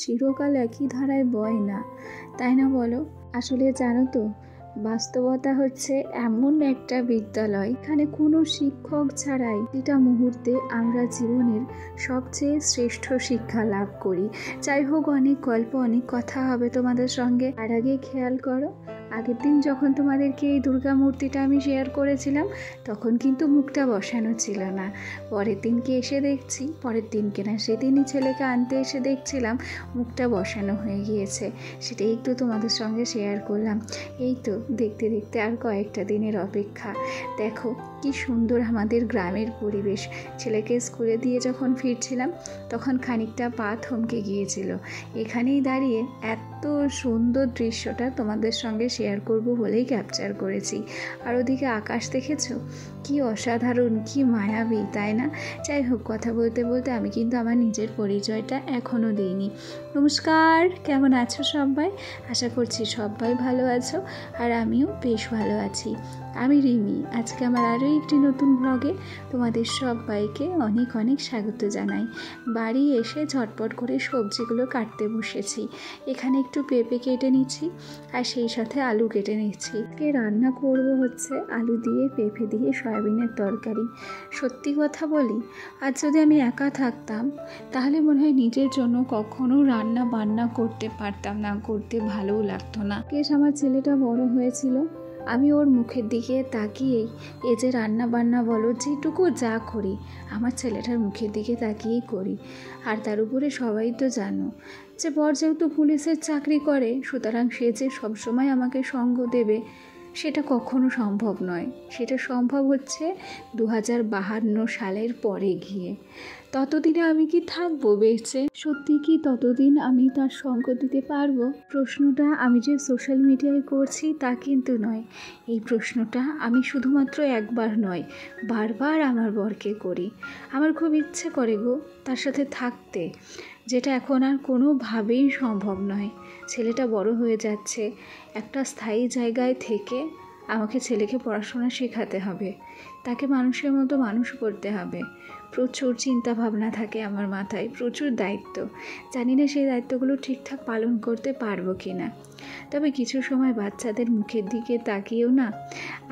চিরকাল একই ধারায় বয় না, তাই না বলো? আসলে জানো তো, বাস্তবতা হচ্ছে এমন একটা বিদ্যালয়, এখানে কোনো শিক্ষক ছাড়াই এটা মুহূর্তে আমরা জীবনের সবচেয়ে শ্রেষ্ঠ শিক্ষা লাভ করি। যাই হোক, অনেক গল্প, অনেক কথা হবে তোমাদের সঙ্গে। আর আগে খেয়াল করো, আগের দিন যখন তোমাদেরকে এই দুর্গা মূর্তিটা আমি শেয়ার করেছিলাম, তখন কিন্তু মুখটা বসানো ছিল না। পরের দিনকে এসে দেখছি, পরের দিনকে না, সেদিনই ছেলেকে আনতে এসে দেখছিলাম মুখটা বসানো হয়ে গিয়েছে। সেটাই একটু তোমাদের সঙ্গে শেয়ার করলাম। এই তো দেখতে দেখতে আর কয়েকটা দিনের অপেক্ষা। দেখো কি সুন্দর আমাদের গ্রামের পরিবেশ। ছেলেকে স্কুলে দিয়ে যখন ফিরছিলাম, তখন খানিকটা পা থমকে গিয়েছিল। এখানেই দাঁড়িয়ে এত সুন্দর দৃশ্যটা তোমাদের সঙ্গে শেয়ার করব বলেই ক্যাপচার করেছি। আর ওদিকে আকাশ দেখেছো, কি অসাধারণ, কি মায়াবী, তাই না? যাই হোক, কথা বলতে বলতে আমি কিন্তু আমার নিজের পরিচয়টা এখনও দিইনি। নমস্কার, কেমন আছো সবাই? আশা করছি সবাই ভালো আছো, আর আমিও বেশ ভালো আছি। আমি রিমি। আজকে আমার আরও একটি নতুন ব্লগে তোমাদের সবাইকে অনেক অনেক স্বাগত জানাই। বাড়ি এসে ঝটপট করে সবজিগুলো কাটতে বসেছি। এখানে একটু পেঁপে কেটে নিচ্ছি, আর সেই সাথে আলু কেটে নিচ্ছি। রান্না করব হচ্ছে আলু দিয়ে পেঁপে দিয়ে সয়াবিনের তরকারি। সত্যি কথা বলি, আজ যদি আমি একা থাকতাম, তাহলে মনে হয় নিজের জন্য কখনো রান্না বান্না করতে পারতাম না, করতে ভালোও লাগতো না। বেশ, আমার ছেলেটা বড় হয়েছিল, আমি ওর মুখের দিকে তাকিয়েই এই যে রান্না বান্না বলো, যেটুকু যা করি আমার ছেলেটার মুখের দিকে তাকিয়েই করি। আর তার উপরে সবাই তো জানো যে বর যেহেতু পুলিশের চাকরি করে, সুতরাং সে যে সবসময় আমাকে সঙ্গ দেবে সেটা কখনো সম্ভব নয়। সেটা সম্ভব হচ্ছে 2052 সালের পরে গিয়ে। ততদিনে আমি কি থাকবো বেঁচে? সত্যি কি ততদিন আমি তার সঙ্গ দিতে পারবো? প্রশ্নটা আমি যে সোশ্যাল মিডিয়ায় করছি তা কিন্তু নয়। এই প্রশ্নটা আমি শুধুমাত্র একবার নয়, বারবার আমার বরকে করি। আমার খুব ইচ্ছে করে গো তার সাথে থাকতে, যেটা এখন আর কোনোভাবেই সম্ভব নয়। ছেলেটা বড় হয়ে যাচ্ছে, একটা স্থায়ী জায়গায় থেকে আমাকে ছেলেকে পড়াশোনা শেখাতে হবে, তাকে মানুষের মতো মানুষ করতে হবে। প্রচুর চিন্তা ভাবনা থাকে আমার মাথায়, প্রচুর দায়িত্ব। জানি না সেই দায়িত্বগুলো ঠিকঠাক পালন করতে পারবো কি না। তবে কিছু সময় বাচ্চাদের মুখের দিকে তাকিয়েও না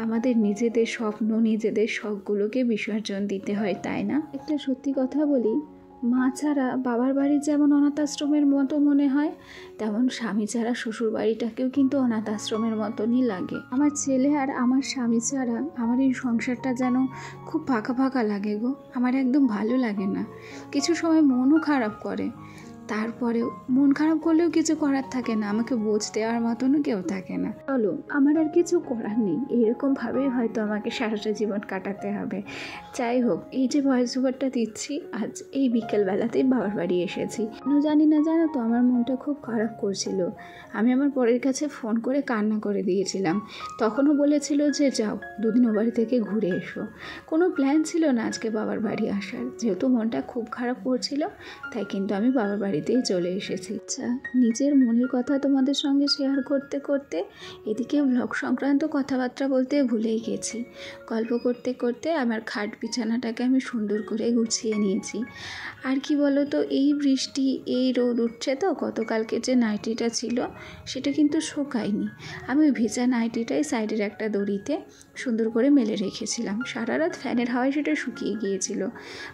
আমাদের নিজেদের স্বপ্ন, নিজেদের শখগুলোকে বিসর্জন দিতে হয়, তাই না? একটা সত্যি কথা বলি, মা ছাড়া বাবার বাড়ি যেমন অনাথ আশ্রমের মতো মনে হয়, তেমন স্বামী ছাড়া শ্বশুর বাড়িটাকেও কিন্তু অনাথ আশ্রমের মতনই লাগে। আমার ছেলে আর আমার স্বামী ছাড়া আমার এই সংসারটা যেন খুব ফাঁকা ফাঁকা লাগে গো। আমার একদম ভালো লাগে না, কিছু সময় মনও খারাপ করে। তারপরেও মন খারাপ করলেও কিছু করার থাকে না, আমাকে বোঝ দেওয়ার মতনও কেউ থাকে না। চলো, আমার আর কিছু করার নেই, এইরকমভাবেই হয়তো আমাকে সারাটা জীবন কাটাতে হবে। যাই হোক, এই যে ভয়েস ওভারটা দিচ্ছি, আজ এই বিকেলবেলাতেই বাবার বাড়ি এসেছি। জানি না, জানো তো, আমার মনটা খুব খারাপ করছিল। আমি আমার পরের কাছে ফোন করে কান্না করে দিয়েছিলাম। তখনও বলেছিল যে যাও, দুদিন ও বাড়ি থেকে ঘুরে এসো। কোনো প্ল্যান ছিল না আজকে বাবার বাড়ি আসার, যেহেতু মনটা খুব খারাপ করছিল, তাই কিন্তু আমি বাবার বাড়িতেই চলে এসেছি। আচ্ছা, নিজের মনের কথা তোমাদের সঙ্গে শেয়ার করতে করতে এদিকে ব্লগ সংক্রান্ত কথাবার্তা বলতে ভুলেই গেছি। গল্প করতে করতে আমার খাট বিছানাটাকে আমি সুন্দর করে গুছিয়ে নিয়েছি। আর কি বলো তো, এই বৃষ্টি, এই রোদ উঠছে তো, গতকালকে যে নাইটিটা ছিল সেটা কিন্তু শুকায়নি। আমি ওই ভেজা নাইটিটাই সাইডের একটা দড়িতে সুন্দর করে মেলে রেখেছিলাম। সারা রাত ফ্যানের হাওয়ায় সেটা শুকিয়ে গিয়েছিল।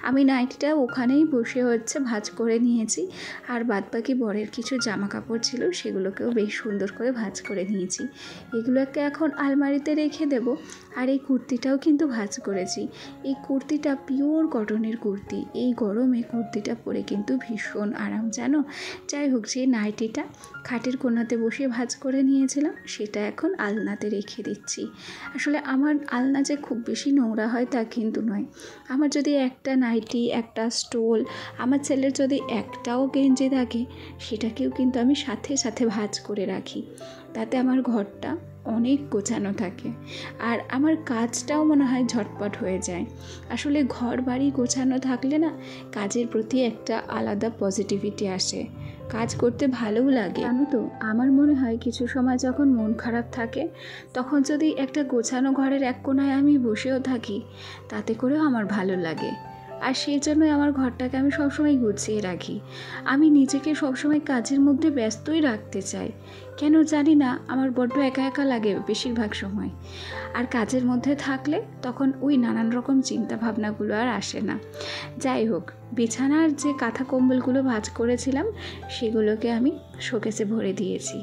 আমি নাইটিটা ওখানেই বসে হচ্ছে ভাঁজ করে নিয়েছি, আর বাদবাকি বরের কিছু জামা কাপড় ছিল সেগুলোকেও বেশ সুন্দর করে ভাঁজ করে নিয়েছি। এগুলোকে এখন আলমারিতে রেখে দেব। আর এই কুর্তিটাও কিন্তু ভাঁজ করেছি। এই কুর্তিটা পিওর কটনের কুর্তি। এই গরমে কুর্তিটা পরে কিন্তু ভীষণ আরাম, জানো। যাই হোক, যে নাইটিটা খাটের কোণাতে বসে ভাঁজ করে নিয়েছিলাম সেটা এখন আলনাতে রেখে দিচ্ছি। আসলে আমার আলনা যে খুব বেশি নোংরা হয় তা কিন্তু নয়। আমার যদি একটা নাইটি, একটা স্টোল, আমার ছেলের যদি একটাও গেঞ্জি থাকে, সেটাকেও কিন্তু আমি সাথে সাথে ভাঁজ করে রাখি। তাতে আমার ঘরটা অনেক গোছানো থাকে, আর আমার কাজটাও মনে হয় ঝটপট হয়ে যায়। আসলে ঘর বাড়ি গোছানো থাকলে না কাজের প্রতি একটা আলাদা পজিটিভিটি আসে, কাজ করতে ভালোও লাগে। জানো তো, আমার মনে হয় কিছু সময় যখন মন খারাপ থাকে, তখন যদি একটা গোছানো ঘরের এক কোণায় আমি বসেও থাকি, তাতে করেও আমার ভালো লাগে। আর সেই জন্যই আমার ঘরটাকে আমি সবসময় গুছিয়ে রাখি। আমি নিজেকে সবসময় কাজের মধ্যে ব্যস্তই রাখতে চাই, কেন জানি না, আমার বড্ড একা একা লাগে বেশিরভাগ সময়। আর কাজের মধ্যে থাকলে তখন ওই নানান রকম চিন্তা ভাবনাগুলো আর আসে না। যাই হোক, বিছানার যে কাঁথা কম্বলগুলো ভাঁজ করেছিলাম সেগুলোকে আমি শোকেসে ভরে দিয়েছি।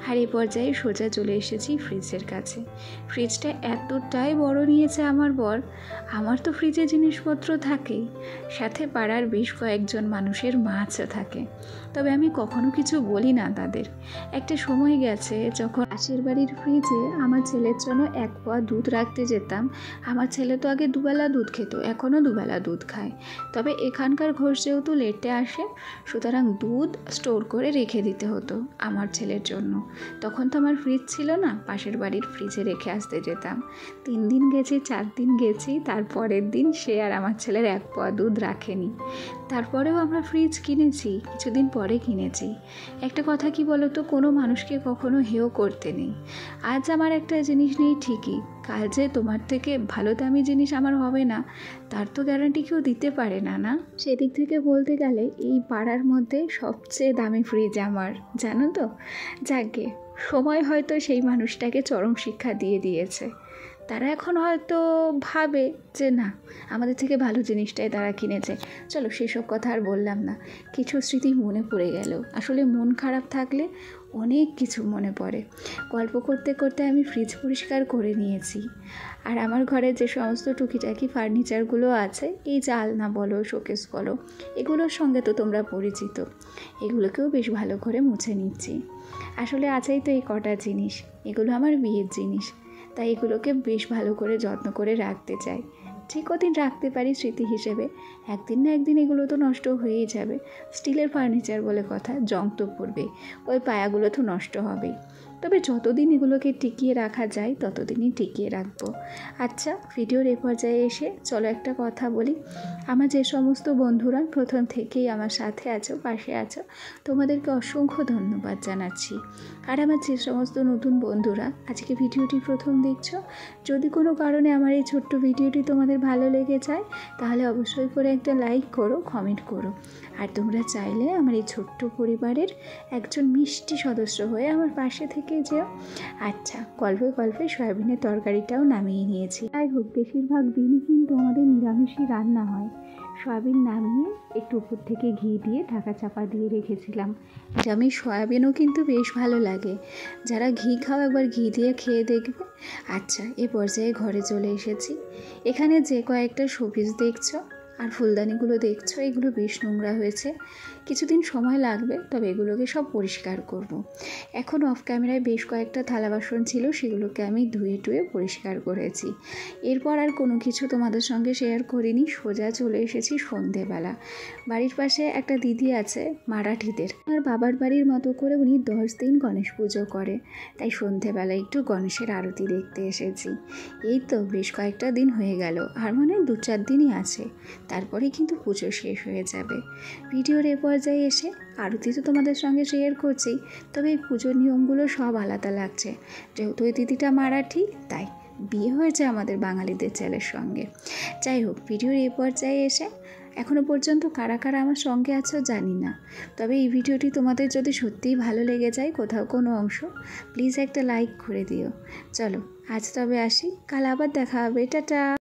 আর এই পর্যায়ে সোজা চলে এসেছি ফ্রিজের কাছে। ফ্রিজটা এতটাই বড় নিয়েছে আমার বর। আমার তো ফ্রিজে জিনিসপত্র থাকেই, সাথে পাড়ার বেশ কয়েকজন মানুষের মাছও থাকে, তবে আমি কখনো কিছু বলি না তাদের। একটা সময় গেছে যখন পাশের বাড়ির ফ্রিজে আমার ছেলের জন্য 1 পোয়া দুধ রাখতে যেতাম। আমার ছেলে তো আগে দুবেলা দুধ খেত, এখনও দুবেলা দুধ খায়, তবে এখানকার ঘোষ যেহেতু লেটে আসে, সুতরাং দুধ স্টোর করে রেখে দিতে হতো আমার ছেলের জন্য। তখন তো আমার ফ্রিজ ছিল না, পাশের বাড়ির ফ্রিজে রেখে আসতে যেতাম। 3 দিন গেছি, 4 দিন গেছি, তারপরের দিন সে আর আমার ছেলের 1 পোয়া দুধ রাখেনি। তারপরেও আমরা ফ্রিজ কিনেছি, কিছুদিন পরে কিনেছি। একটা কথা কি বলো তো, কোনো মানুষকে কখনো হেয় করতে নেই। আজ আমার একটা জিনিস নেই ঠিকই, কাল যে তোমার থেকে ভালো দামি জিনিস আমার হবে না, তার তো গ্যারান্টি কেউ দিতে পারে না, না? সেদিক থেকে বলতে গেলে এই পাড়ার মধ্যে সবচেয়ে দামি ফ্রিজ আমার, জানো তো। যাকে সময় হয়তো সেই মানুষটাকে চরম শিক্ষা দিয়ে দিয়েছে। তারা এখন হয়তো ভাবে যে না, আমাদের থেকে ভালো জিনিসটাই তারা কিনেছে। চলো সেসব কথা আর বললাম না, কিছু স্মৃতি মনে পড়ে গেল। আসলে মন খারাপ থাকলে অনেক কিছু মনে পড়ে। গল্প করতে করতে আমি ফ্রিজ পরিষ্কার করে নিয়েছি। আর আমার ঘরে যে সমস্ত টুকিটাকি ফার্নিচারগুলো আছে, এই যে আলনা বলো, শোকেস বলো, এগুলোর সঙ্গে তো তোমরা পরিচিত, এগুলোকেও বেশ ভালো করে মুছে নিচ্ছি। আসলে আছেই তো এই কটা জিনিস, এগুলো আমার বিয়ের জিনিস, তাই এগুলোকে বেশ ভালো করে যত্ন করে রাখতে চাই। যে কদিন রাখতে পারি স্মৃতি হিসেবে, একদিন না একদিন এগুলো তো নষ্ট হয়েই যাবে। স্টিলের ফার্নিচার বলে কথা, জং তো পড়বে, ওই পায়াগুলো তো নষ্ট হবেই। তবে যতদিন এগুলোকে টিকিয়ে রাখা যায় ততদিনই টিকিয়ে রাখবো। আচ্ছা, ভিডিওর এ পর্যায়ে এসে চলো একটা কথা বলি। আমার যে সমস্ত বন্ধুরা প্রথম থেকেই আমার সাথে আছো, পাশে আছো, তোমাদেরকে অসংখ্য ধন্যবাদ জানাচ্ছি। আর আমার যে সমস্ত নতুন বন্ধুরা আজকে ভিডিওটি প্রথম দেখছো, যদি কোনো কারণে আমার এই ছোট্ট ভিডিওটি তোমাদের ভালো লেগে যায়, তাহলে অবশ্যই করে একটা লাইক করো, কমেন্ট করো। আর তোমরা চাইলে আমার এই ছোট্ট পরিবারের একজন মিষ্টি সদস্য হয়ে আমার পাশে থেকে যেও। আচ্ছা, গল্পে গল্পে সয়াবিনের তরকারিটাও নামিয়ে নিয়েছি। যাই হোক, বেশিরভাগ দিনই কিন্তু আমাদের নিরামিষই রান্না হয়। সয়াবিন নামিয়ে একটু উপর থেকে ঘি দিয়ে ঢাকা চাপা দিয়ে রেখেছিলাম। নিরামিষ সয়াবিনও কিন্তু বেশ ভালো লাগে, যারা ঘি খাও একবার ঘি দিয়ে খেয়ে দেখবে। আচ্ছা, এ পর্যায়ে ঘরে চলে এসেছি। এখানে যে কয়েকটা শোপিস দেখছো আর ফুলদানিগুলো দেখছো, এগুলো বেশ নোংরা হয়েছে, কিছুদিন সময় লাগবে, তবে এগুলোকে সব পরিষ্কার করব। এখন অফ ক্যামেরায় বেশ কয়েকটা থালা বাসন ছিল, সেগুলোকে আমি ধুয়ে টুয়ে পরিষ্কার করেছি। এরপর আর কোনো কিছু তোমাদের সঙ্গে শেয়ার করিনি, সোজা চলে এসেছি সন্ধেবেলা। বাড়ির পাশে একটা দিদি আছে মারাঠিদের, আর বাবার বাড়ির মতো করে উনি 10 দিন গণেশ পুজো করে, তাই সন্ধেবেলা একটু গণেশের আরতি দেখতে এসেছি। এই তো বেশ কয়েকটা দিন হয়ে গেল, আর মানে 2-4 দিনই আছে, তারপরেই কিন্তু পুজো শেষ হয়ে যাবে। ভিডিওর এ পর্যায়ে এসে আরতি তো তোমাদের সঙ্গে শেয়ার করছি, তবে এই পুজোর নিয়মগুলো সব আলাদা লাগছে। যেহেতু ওই দিদিটা মারাঠি, তাই বিয়ে হয়েছে আমাদের বাঙালিদের ছেলের সঙ্গে। যাই হোক, ভিডিওর এ পর্যায়ে এসে এখনও পর্যন্ত কারা কারা আমার সঙ্গে আছো জানি না, তবে এই ভিডিওটি তোমাদের যদি সত্যিই ভালো লেগে যায় কোথাও কোনো অংশ, প্লিজ একটা লাইক করে দিও। চলো আজ তবে আসি, কাল আবার দেখা হবে, টাটা।